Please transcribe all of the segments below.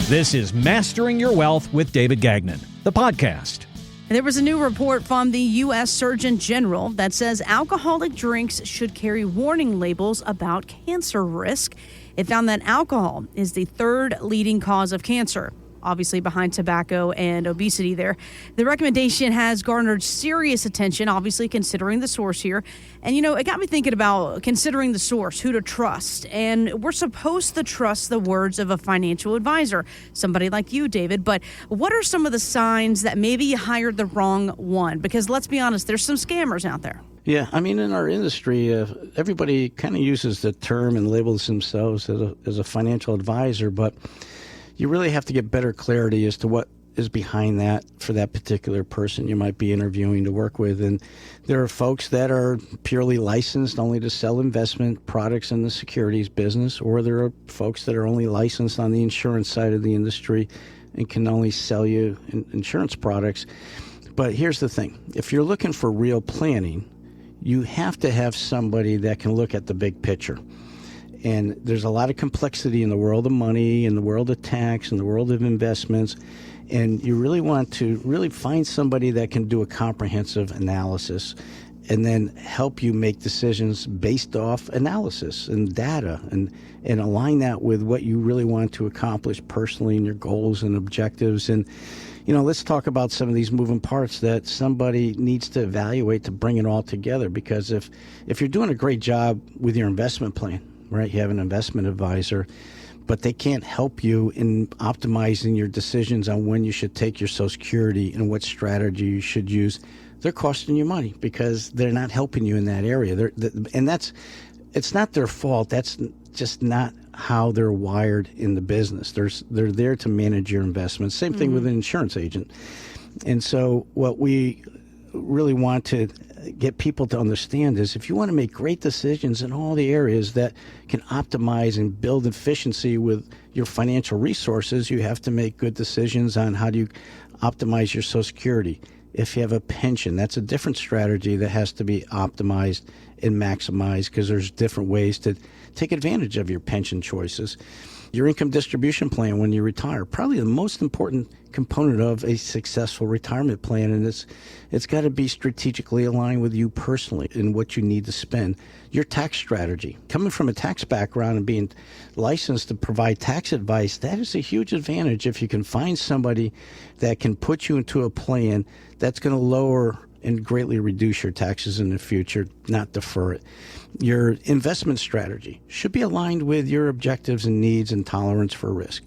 This is Mastering Your Wealth with David Gagnon, the podcast. There was a new report from the U.S. Surgeon General that says alcoholic drinks should carry warning labels about cancer risk. It found that alcohol is the third leading cause of cancer, obviously behind tobacco and obesity there. The recommendation has garnered serious attention, obviously considering the source here. And, it got me thinking about considering the source, who to trust. And we're supposed to trust the words of a financial advisor, somebody like you, David. But what are some of the signs that maybe you hired the wrong one? Because let's be honest, there's some scammers out there. Yeah, in our industry, everybody kind of uses the term and labels themselves as a financial advisor, but you really have to get better clarity as to what is behind that for that particular person you might be interviewing to work with. And there are folks that are purely licensed only to sell investment products in the securities business, or there are folks that are only licensed on the insurance side of the industry and can only sell you insurance products. But here's the thing. If you're looking for real planning, you have to have somebody that can look at the big picture. And there's a lot of complexity in the world of money, in the world of tax, in the world of investments. And you really want to really find somebody that can do a comprehensive analysis and then help you make decisions based off analysis and data and align that with what you really want to accomplish personally in your goals and objectives. And, let's talk about some of these moving parts that somebody needs to evaluate to bring it all together. Because if you're doing a great job with your investment plan, right? You have an investment advisor, but they can't help you in optimizing your decisions on when you should take your Social Security and what strategy you should use. They're costing you money because they're not helping you in that area. It's not their fault. That's just not how they're wired in the business. They're there to manage your investments. Same thing with an insurance agent. And so what we really want to get people to understand is if you want to make great decisions in all the areas that can optimize and build efficiency with your financial resources, you have to make good decisions on how do you optimize your Social Security. If you have a pension, that's a different strategy that has to be optimized and maximized because there's different ways to take advantage of your pension choices. Your income distribution plan when you retire, probably the most important component of a successful retirement plan, and it's got to be strategically aligned with you personally and what you need to spend. Your tax strategy, coming from a tax background and being licensed to provide tax advice, that is a huge advantage if you can find somebody that can put you into a plan that's going to lower and greatly reduce your taxes in the future, not defer it. Your investment strategy should be aligned with your objectives and needs and tolerance for risk.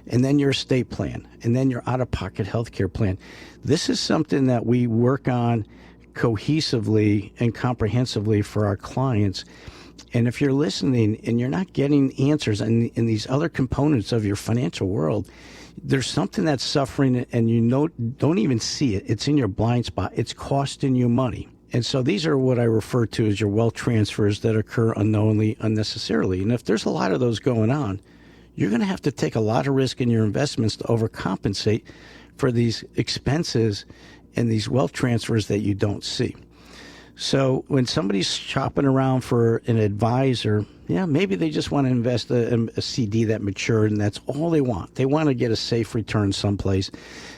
And then your estate plan, and then your out-of-pocket health care plan. This is something that we work on cohesively and comprehensively for our clients. And if you're listening and you're not getting answers in these other components of your financial world, there's something that's suffering and don't even see it. It's in your blind spot. It's costing you money. And so these are what I refer to as your wealth transfers that occur unknowingly, unnecessarily. And if there's a lot of those going on, you're going to have to take a lot of risk in your investments to overcompensate for these expenses and these wealth transfers that you don't see. So when somebody's shopping around for an advisor, maybe they just want to invest a CD that matured and that's all they want. They want to get a safe return someplace.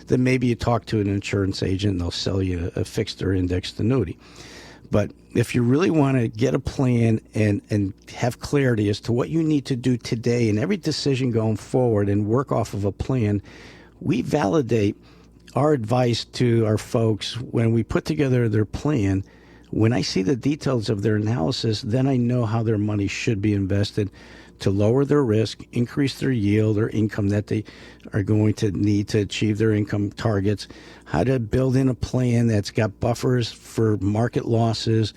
Then maybe you talk to an insurance agent and they'll sell you a fixed or indexed annuity. But if you really want to get a plan and have clarity as to what you need to do today and every decision going forward and work off of a plan, we validate our advice to our folks when we put together their plan. When I see the details of their analysis, then I know how their money should be invested to lower their risk, increase their yield or income that they are going to need to achieve their income targets, how to build in a plan that's got buffers for market losses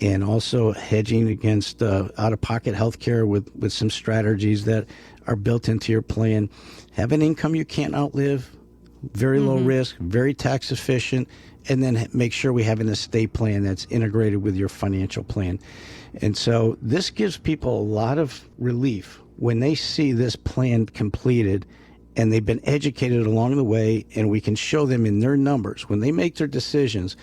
and also hedging against out-of-pocket health care with some strategies that are built into your plan. Have an income you can't outlive, very low risk, very tax efficient, and then make sure we have an estate plan that's integrated with your financial plan. And so this gives people a lot of relief when they see this plan completed and they've been educated along the way, and we can show them in their numbers when they make their decisions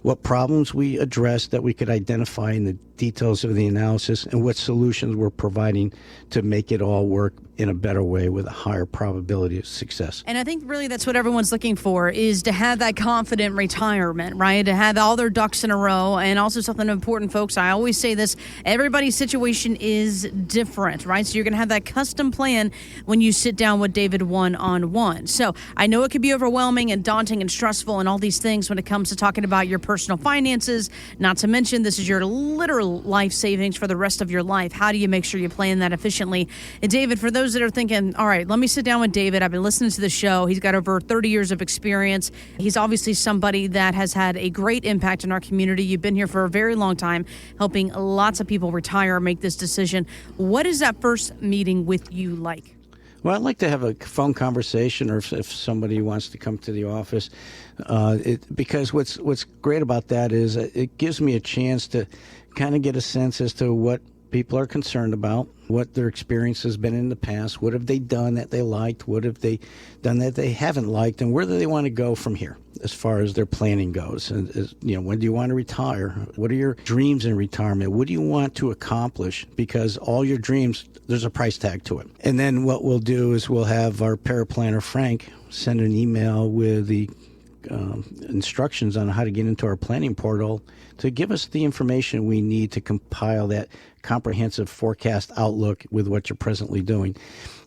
what problems we address that we could identify in the details of the analysis and what solutions we're providing to make it all work in a better way with a higher probability of success. And I think really that's what everyone's looking for, is to have that confident retirement, right? To have all their ducks in a row. And also something important, folks, I always say this, everybody's situation is different, right? So you're going to have that custom plan when you sit down with David one-on-one. So I know it can be overwhelming and daunting and stressful and all these things when it comes to talking about your personal finances, not to mention this is your literal life savings for the rest of your life. How do you make sure you plan that efficiently? And David, for those that are thinking, all right, let me sit down with David. I've been listening to the show. He's got over 30 years of experience. He's obviously somebody that has had a great impact in our community. You've been here for a very long time, helping lots of people retire or make this decision. What is that first meeting with you like? Well, I'd like to have a phone conversation, or if somebody wants to come to the office, because what's great about that is it gives me a chance to kind of get a sense as to what people are concerned about, what their experience has been in the past, what have they done that they liked, what have they done that they haven't liked, and where do they want to go from here as far as their planning goes. And when do you want to retire? What are your dreams in retirement? What do you want to accomplish? Because all your dreams, there's a price tag to it. And then what we'll do is we'll have our paraplanner, Frank, send an email with the instructions on how to get into our planning portal to give us the information we need to compile that comprehensive forecast outlook with what you're presently doing.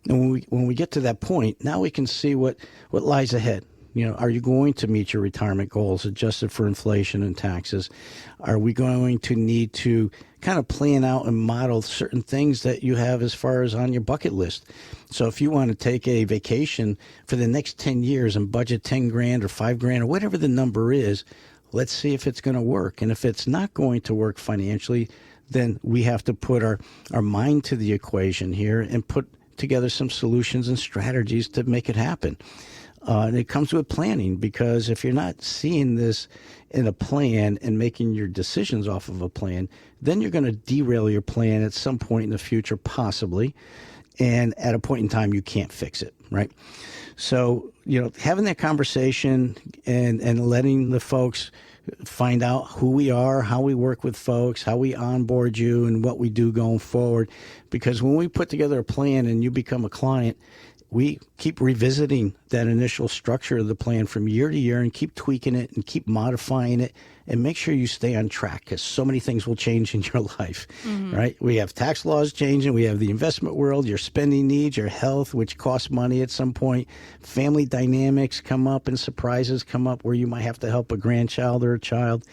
And when we get to that point, now we can see what lies ahead. Are you going to meet your retirement goals adjusted for inflation and taxes? Are we going to need to kind of plan out and model certain things that you have as far as on your bucket list? So if you want to take a vacation for the next 10 years and budget 10 grand or 5 grand or whatever the number is, let's see if it's going to work. And if it's not going to work financially, then we have to put our mind to the equation here and put together some solutions and strategies to make it happen. And it comes with planning, because if you're not seeing this in a plan and making your decisions off of a plan, then you're going to derail your plan at some point in the future, possibly. And at a point in time, you can't fix it, right? So, having that conversation and letting the folks find out who we are, how we work with folks, how we onboard you, and what we do going forward. Because when we put together a plan and you become a client, we keep revisiting that initial structure of the plan from year to year and keep tweaking it and keep modifying it and make sure you stay on track, because so many things will change in your life, right? We have tax laws changing. We have the investment world, your spending needs, your health, which costs money at some point. Family dynamics come up and surprises come up where you might have to help a grandchild or a child.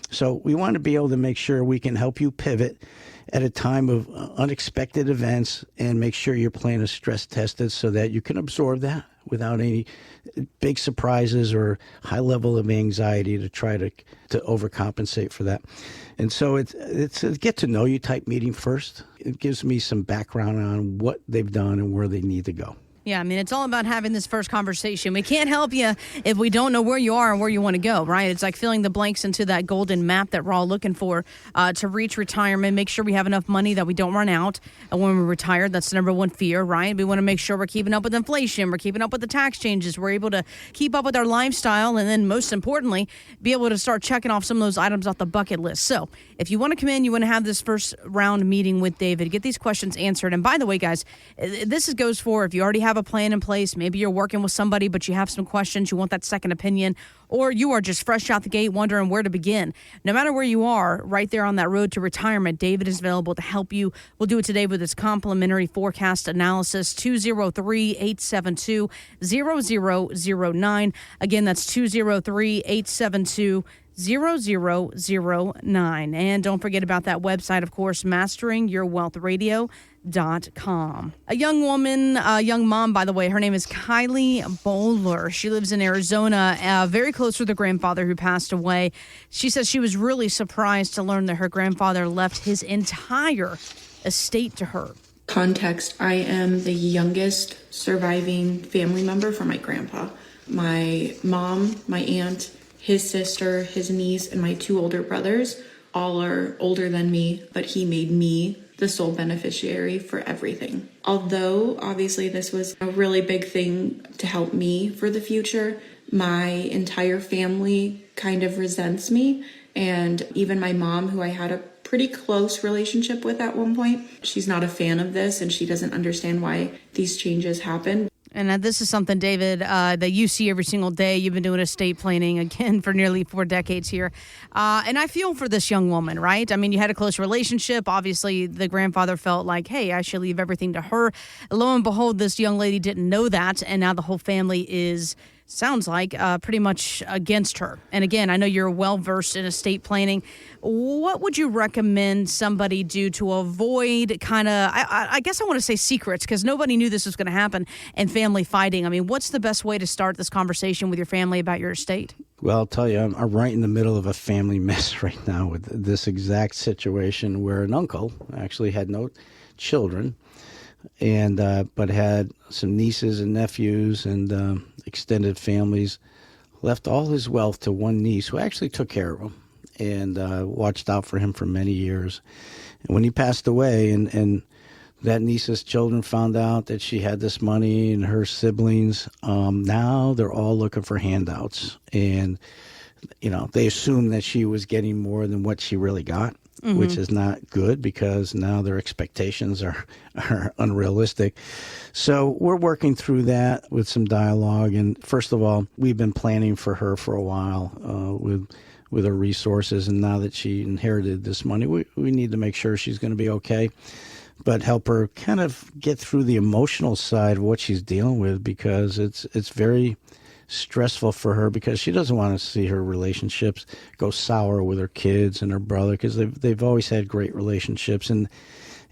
So we want to be able to make sure we can help you pivot at a time of unexpected events and make sure your plan is stress tested so that you can absorb that without any big surprises or high level of anxiety to try to overcompensate for that. And so it's a get to know you type meeting first. It gives me some background on what they've done and where they need to go. Yeah, I mean, it's all about having this first conversation. We can't help you if we don't know where you are and where you want to go, right? It's like filling the blanks into that golden map that we're all looking for to reach retirement. Make sure we have enough money that we don't run out when we're retired. That's the number one fear, right? We want to make sure we're keeping up with inflation. We're keeping up with the tax changes. We're able to keep up with our lifestyle. And then most importantly, be able to start checking off some of those items off the bucket list. So if you want to come in, you want to have this first round meeting with David, get these questions answered. And by the way, guys, this goes for if you already have a plan in place, maybe you're working with somebody, but you have some questions, you want that second opinion, or you are just fresh out the gate wondering where to begin. No matter where you are, right there on that road to retirement, David is available to help you. We'll do it today with his complimentary forecast analysis, 203-872-0009. Again, that's 203-872-0009. And don't forget about that website, of course, masteringyourwealthradio.com. A young woman, a young mom, by the way, her name is Kylie Bowler. She lives in Arizona, very close to her grandfather who passed away. She says she was really surprised to learn that her grandfather left his entire estate to her. Context, I am the youngest surviving family member for my grandpa. My mom, my aunt, his sister, his niece, and my 2 older brothers all are older than me, but he made me the sole beneficiary for everything. Although obviously this was a really big thing to help me for the future, my entire family kind of resents me. And even my mom, who I had a pretty close relationship with at one point. She's not a fan of this, and she doesn't understand why these changes happen. And this is something, David, that you see every single day. You've been doing estate planning, again, for nearly 4 decades here. And I feel for this young woman, right? I mean, you had a close relationship. Obviously, the grandfather felt like, hey, I should leave everything to her. Lo and behold, this young lady didn't know that. And now the whole family is, sounds like, pretty much against her. And again, I know you're well-versed in estate planning. What would you recommend somebody do to avoid I guess I want to say secrets, because nobody knew this was going to happen, and family fighting? I mean, what's the best way to start this conversation with your family about your estate? Well, I'll tell you, I'm right in the middle of a family mess right now with this exact situation where an uncle actually had no children, and but had some nieces and nephews and extended families, left all his wealth to one niece who actually took care of him and watched out for him for many years. And when he passed away, and that niece's children found out that she had this money, and her siblings, now they're all looking for handouts. And, they assume that she was getting more than what she really got, which is not good, because now their expectations are unrealistic. So we're working through that with some dialogue. And first of all, we've been planning for her for a while with her resources. And now that she inherited this money, we need to make sure she's going to be okay, but help her kind of get through the emotional side of what she's dealing with, because it's very stressful for her, because she doesn't want to see her relationships go sour with her kids and her brother, because they've always had great relationships. And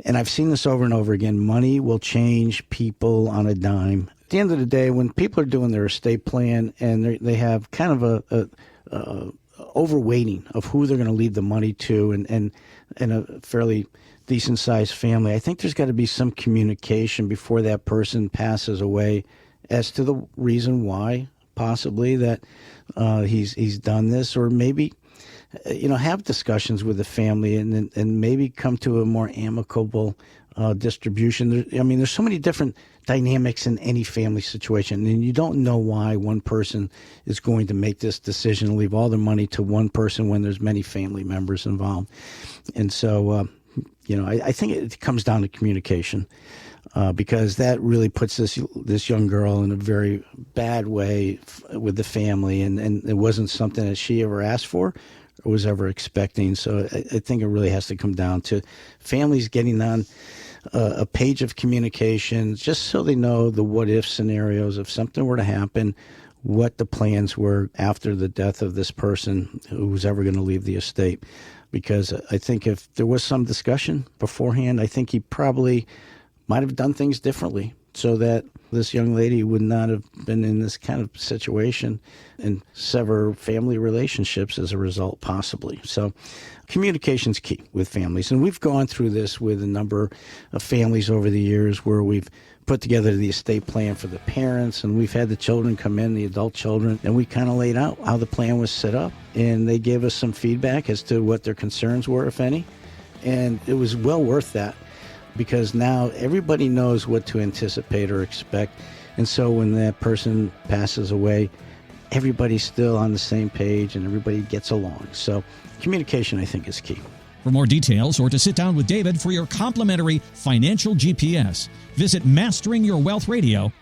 I've seen this over and over again. Money will change people on a dime. At the end of the day, when people are doing their estate plan and they have kind of a overweighting of who they're going to leave the money to, and a fairly decent sized family, I think there's got to be some communication before that person passes away as to the reason why possibly that he's done this, or maybe have discussions with the family and maybe come to a more amicable distribution. There's so many different dynamics in any family situation, and you don't know why one person is going to make this decision to leave all their money to one person when there's many family members involved. And so I think it comes down to communication, because that really puts this young girl in a very bad way with the family, and it wasn't something that she ever asked for or was ever expecting. So I think it really has to come down to families getting on a page of communication, just so they know the what-if scenarios. If something were to happen, what the plans were after the death of this person who was ever going to leave the estate. Because I think if there was some discussion beforehand, I think he probably might have done things differently, so that this young lady would not have been in this kind of situation and sever family relationships as a result, possibly. So communication's key with families. And we've gone through this with a number of families over the years, where we've put together the estate plan for the parents, and we've had the children come in, the adult children, and we kind of laid out how the plan was set up. And they gave us some feedback as to what their concerns were, if any. And it was well worth that, because now everybody knows what to anticipate or expect. And so when that person passes away, everybody's still on the same page and everybody gets along. So communication, I think, is key. For more details or to sit down with David for your complimentary financial GPS, visit masteringyourwealthradio.com.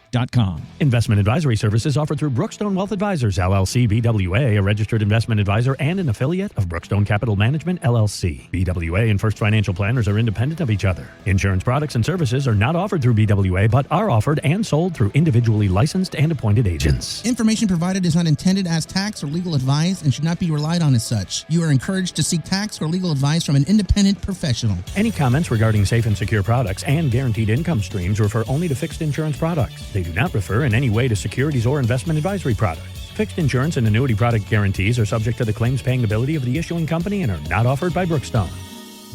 Investment advisory services offered through Brookstone Wealth Advisors, LLC, BWA, a registered investment advisor and an affiliate of Brookstone Capital Management, LLC. BWA and First Financial Planners are independent of each other. Insurance products and services are not offered through BWA, but are offered and sold through individually licensed and appointed agents. Information provided is not intended as tax or legal advice and should not be relied on as such. You are encouraged to seek tax or legal advice from an independent professional. Any comments regarding safe and secure products and guaranteed income streams refer only to fixed insurance products. They do not refer in any way to securities or investment advisory products. Fixed insurance and annuity product guarantees are subject to the claims paying ability of the issuing company and are not offered by Brookstone.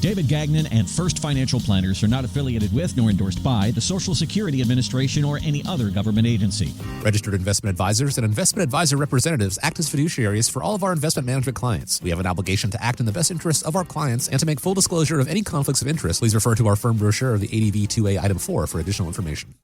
David Gagnon and First Financial Planners are not affiliated with nor endorsed by the Social Security Administration or any other government agency. Registered investment advisors and investment advisor representatives act as fiduciaries for all of our investment management clients. We have an obligation to act in the best interests of our clients and to make full disclosure of any conflicts of interest. Please refer to our firm brochure of the ADV 2A Item 4 for additional information.